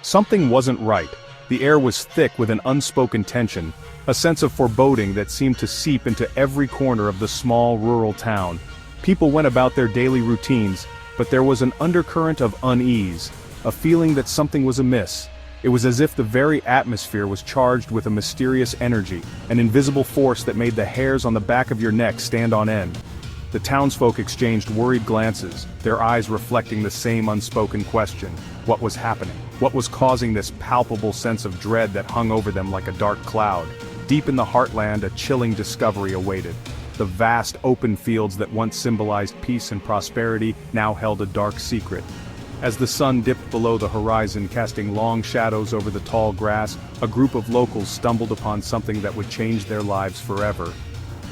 Something wasn't right. The air was thick with an unspoken tension, a sense of foreboding that seemed to seep into every corner of the small rural town. People went about their daily routines, but there was an undercurrent of unease, a feeling that something was amiss. It was as if the very atmosphere was charged with a mysterious energy, an invisible force that made the hairs on the back of your neck stand on end. The townsfolk exchanged worried glances, their eyes reflecting the same unspoken question: what was happening? What was causing this palpable sense of dread that hung over them like a dark cloud? Deep in the heartland, a chilling discovery awaited. The vast open fields that once symbolized peace and prosperity now held a dark secret. As the sun dipped below the horizon, casting long shadows over the tall grass, a group of locals stumbled upon something that would change their lives forever.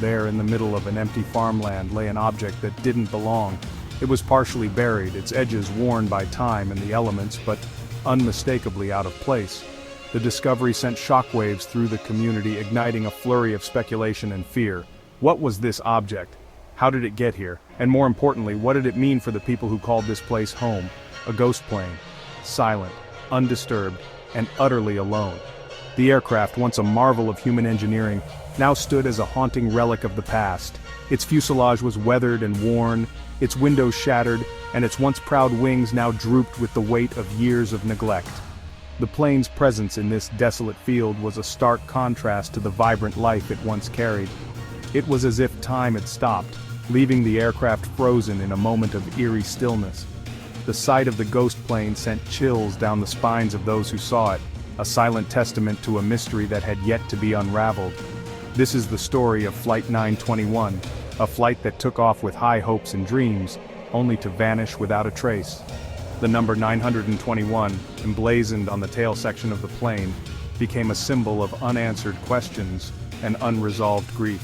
There, in the middle of an empty farmland, lay an object that didn't belong. It was partially buried, its edges worn by time and the elements, but unmistakably out of place. The discovery sent shockwaves through the community, igniting a flurry of speculation and fear. What was this object? How did it get here? And more importantly, what did it mean for the people who called this place home? A ghost plane. Silent, undisturbed, and utterly alone. The aircraft, once a marvel of human engineering, now stood as a haunting relic of the past. Its fuselage was weathered and worn, its windows shattered, and its once proud wings now drooped with the weight of years of neglect. The plane's presence in this desolate field was a stark contrast to the vibrant life it once carried. It was as if time had stopped, leaving the aircraft frozen in a moment of eerie stillness. The sight of the ghost plane sent chills down the spines of those who saw it, a silent testament to a mystery that had yet to be unraveled. This is the story of Flight 921, a flight that took off with high hopes and dreams, only to vanish without a trace. The number 921, emblazoned on the tail section of the plane, became a symbol of unanswered questions and unresolved grief.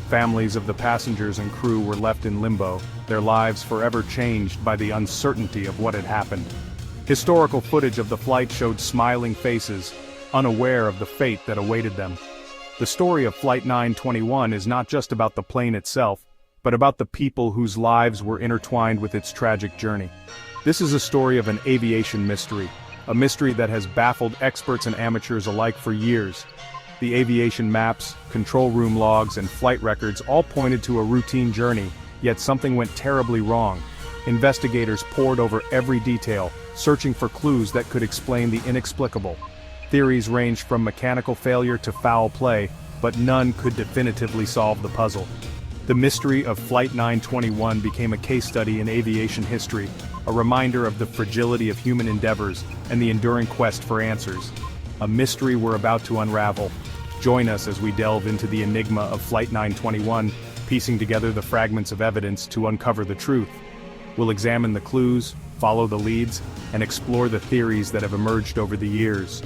Families of the passengers and crew were left in limbo, their lives forever changed by the uncertainty of what had happened. Historical footage of the flight showed smiling faces, unaware of the fate that awaited them. The story of Flight 921 is not just about the plane itself, but about the people whose lives were intertwined with its tragic journey. This is a story of an aviation mystery, a mystery that has baffled experts and amateurs alike for years. The aviation maps, control room logs, and flight records all pointed to a routine journey, yet something went terribly wrong. Investigators pored over every detail, searching for clues that could explain the inexplicable. Theories ranged from mechanical failure to foul play, but none could definitively solve the puzzle. The mystery of Flight 921 became a case study in aviation history, a reminder of the fragility of human endeavors and the enduring quest for answers. A mystery we're about to unravel. Join us as we delve into the enigma of Flight 921, piecing together the fragments of evidence to uncover the truth. We'll examine the clues, follow the leads, and explore the theories that have emerged over the years.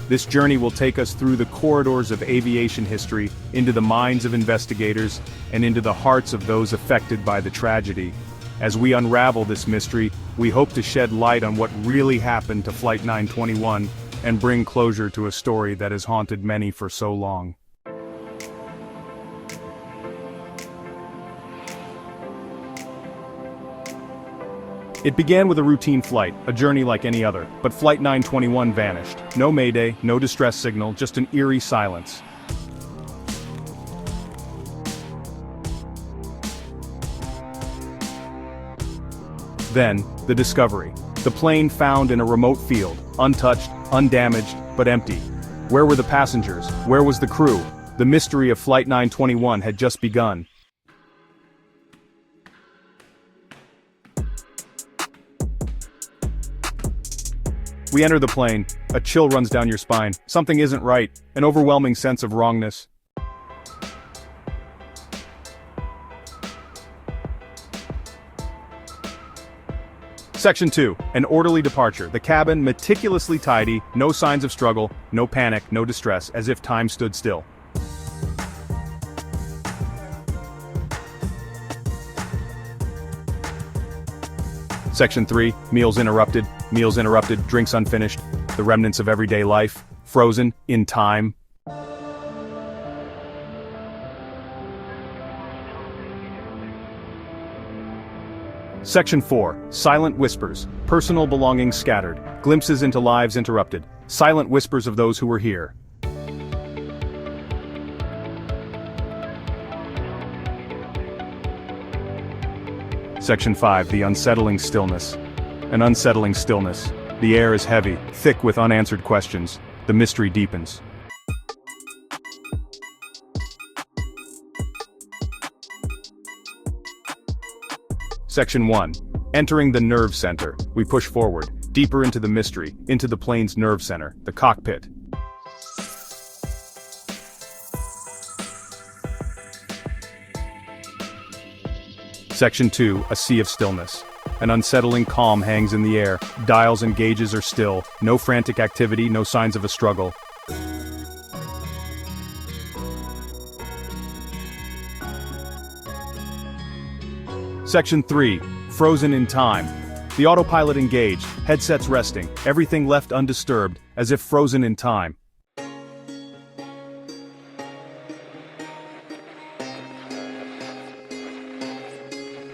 This journey will take us through the corridors of aviation history, into the minds of investigators, and into the hearts of those affected by the tragedy. As we unravel this mystery, we hope to shed light on what really happened to Flight 921, and bring closure to a story that has haunted many for so long. It began with a routine flight, a journey like any other, but Flight 921 vanished. No Mayday, no distress signal, just an eerie silence. Then, the discovery. The plane found in a remote field, untouched, undamaged, but empty. Where were the passengers? Where was the crew? The mystery of Flight 921 had just begun. We enter the plane. A chill runs down your spine. Something isn't right. An overwhelming sense of wrongness. Section 2. An orderly departure. The cabin meticulously tidy, no signs of struggle, no panic, no distress, as if time stood still. Section 3. Meals interrupted, drinks unfinished, the remnants of everyday life, frozen, in time. Section 4. Silent whispers. Personal belongings scattered. Glimpses into lives interrupted. Silent whispers of those who were here. Section 5. The Unsettling Stillness. An unsettling stillness. The air is heavy, thick with unanswered questions. The mystery deepens. Section 1. Entering the nerve center, we push forward, deeper into the mystery, into the plane's nerve center, the cockpit. Section 2. A Sea of Stillness. An unsettling calm hangs in the air, dials and gauges are still, no frantic activity, no signs of a struggle. Section 3. Frozen in time. The autopilot engaged, headsets resting, everything left undisturbed, as if frozen in time.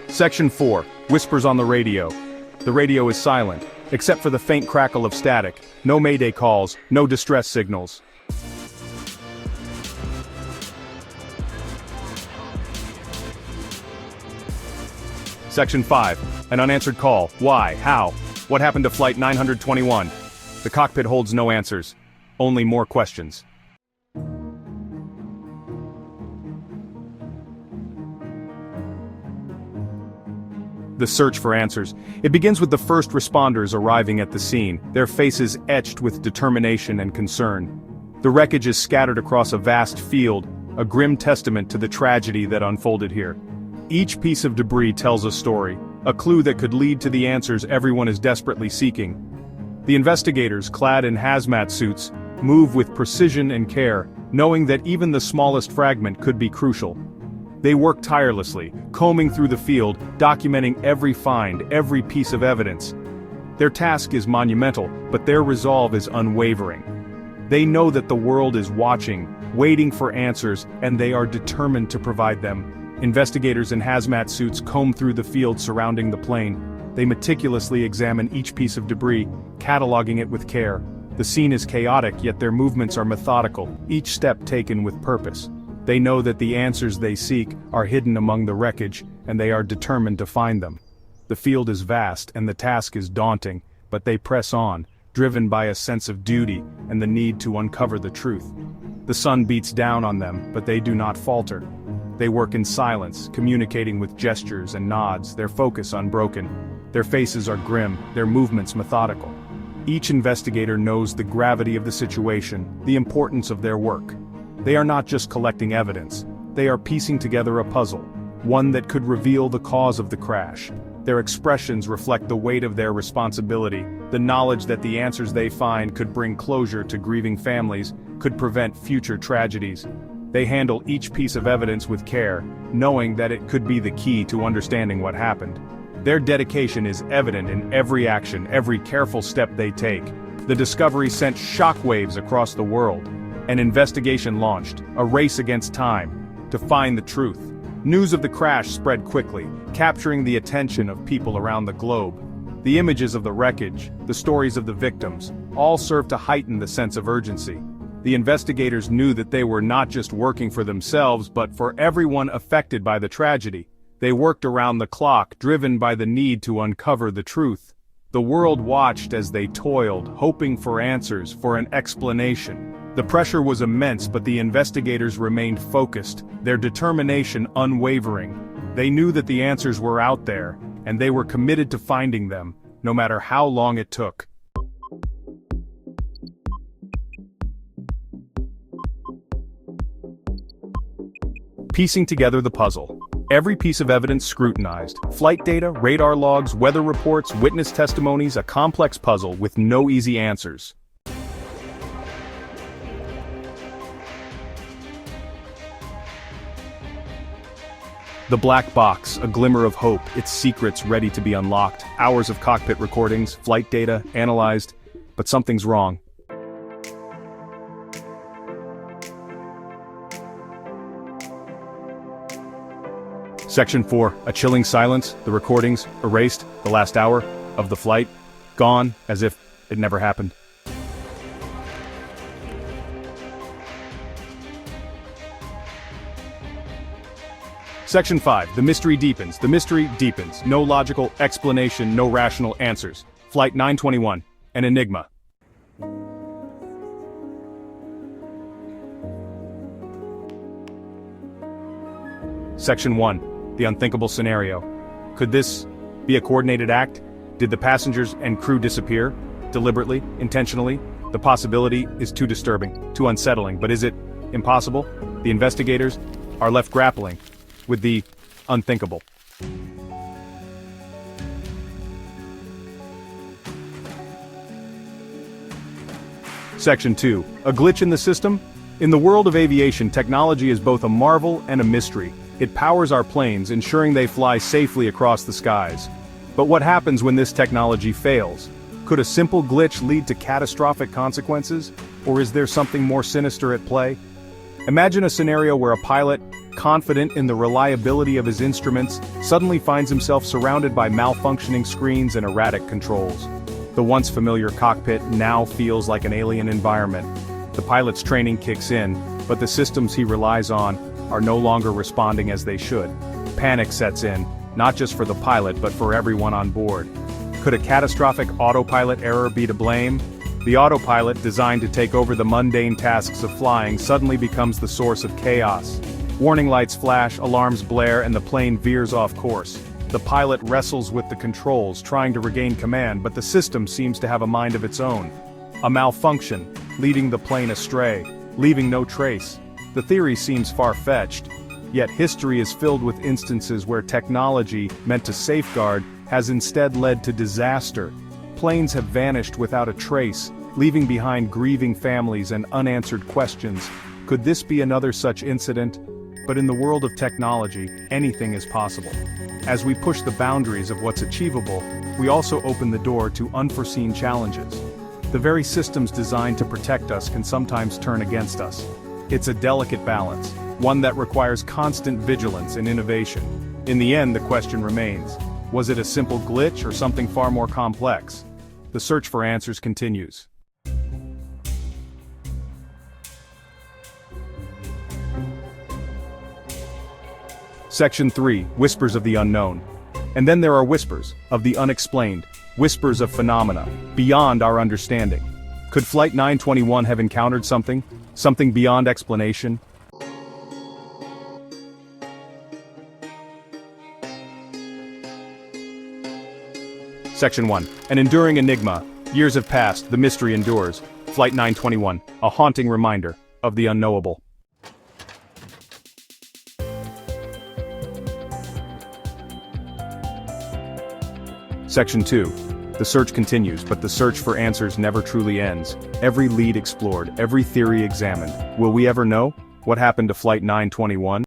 Section 4. Whispers on the radio. The radio is silent, except for the faint crackle of static. No Mayday calls, no distress signals. Section 5. An unanswered call. Why? How? What happened to Flight 921? The cockpit holds no answers. Only more questions. The search for answers. It begins with the first responders arriving at the scene, their faces etched with determination and concern. The wreckage is scattered across a vast field, a grim testament to the tragedy that unfolded here. Each piece of debris tells a story, a clue that could lead to the answers everyone is desperately seeking. The investigators, clad in hazmat suits, move with precision and care, knowing that even the smallest fragment could be crucial. They work tirelessly, combing through the field, documenting every find, every piece of evidence. Their task is monumental, but their resolve is unwavering. They know that the world is watching, waiting for answers, and they are determined to provide them. Investigators in hazmat suits comb through the field surrounding the plane. They meticulously examine each piece of debris, cataloging it with care. The scene is chaotic, yet their movements are methodical, each step taken with purpose. They know that the answers they seek are hidden among the wreckage, and they are determined to find them. The field is vast, and the task is daunting, but they press on, driven by a sense of duty and the need to uncover the truth. The sun beats down on them, but they do not falter. They work in silence, communicating with gestures and nods, their focus unbroken. Their faces are grim, their movements methodical. Each investigator knows the gravity of the situation, the importance of their work. They are not just collecting evidence, they are piecing together a puzzle, one that could reveal the cause of the crash. Their expressions reflect the weight of their responsibility, the knowledge that the answers they find could bring closure to grieving families, could prevent future tragedies. They handle each piece of evidence with care, knowing that it could be the key to understanding what happened. Their dedication is evident in every action, every careful step they take. The discovery sent shockwaves across the world. An investigation launched, a race against time, to find the truth. News of the crash spread quickly, capturing the attention of people around the globe. The images of the wreckage, the stories of the victims, all served to heighten the sense of urgency. The investigators knew that they were not just working for themselves but for everyone affected by the tragedy. They worked around the clock, driven by the need to uncover the truth. The world watched as they toiled, hoping for answers, for an explanation. The pressure was immense, but the investigators remained focused, their determination unwavering. They knew that the answers were out there, and they were committed to finding them, no matter how long it took. Piecing together the puzzle. Every piece of evidence scrutinized. Flight data, radar logs, weather reports, witness testimonies, a complex puzzle with no easy answers. The black box, a glimmer of hope, its secrets ready to be unlocked. Hours of cockpit recordings, flight data, analyzed, but something's wrong. Section 4, a chilling silence, the recordings, erased, the last hour of the flight, gone, as if it never happened. Section 5, the mystery deepens, the mystery deepens, no logical explanation, no rational answers. Flight 921, an enigma. Section 1, the unthinkable scenario. Could this be a coordinated act? Did the passengers and crew disappear? Deliberately? Intentionally? The possibility is too disturbing, too unsettling, but is it impossible? The investigators are left grappling with the unthinkable. Section 2, a glitch in the system? In the world of aviation, technology is both a marvel and a mystery. It powers our planes, ensuring they fly safely across the skies. But what happens when this technology fails? Could a simple glitch lead to catastrophic consequences? Or is there something more sinister at play? Imagine a scenario where a pilot, confident in the reliability of his instruments, suddenly finds himself surrounded by malfunctioning screens and erratic controls. The once familiar cockpit now feels like an alien environment. The pilot's training kicks in, but the systems he relies on are no longer responding as they should. Panic sets in, not just for the pilot but for everyone on board. Could a catastrophic autopilot error be to blame? The autopilot, designed to take over the mundane tasks of flying, suddenly becomes the source of chaos. Warning lights flash, alarms blare, and the plane veers off course. The pilot wrestles with the controls, trying to regain command, but the system seems to have a mind of its own. A malfunction, leading the plane astray, leaving no trace. The theory seems far-fetched, yet history is filled with instances where technology, meant to safeguard, has instead led to disaster. Planes have vanished without a trace, leaving behind grieving families and unanswered questions. Could this be another such incident? But in the world of technology, anything is possible. As we push the boundaries of what's achievable, we also open the door to unforeseen challenges. The very systems designed to protect us can sometimes turn against us. It's a delicate balance, one that requires constant vigilance and innovation. In the end, the question remains, was it a simple glitch or something far more complex? The search for answers continues. Section 3, Whispers of the Unknown. And then there are whispers of the unexplained, whispers of phenomena beyond our understanding. Could Flight 921 have encountered something beyond explanation? Section 1, an enduring enigma. Years have passed, the mystery endures. Flight 921, a haunting reminder of the unknowable. Section 2. The search continues, but the search for answers never truly ends. Every lead explored, every theory examined. Will we ever know what happened to Flight 921?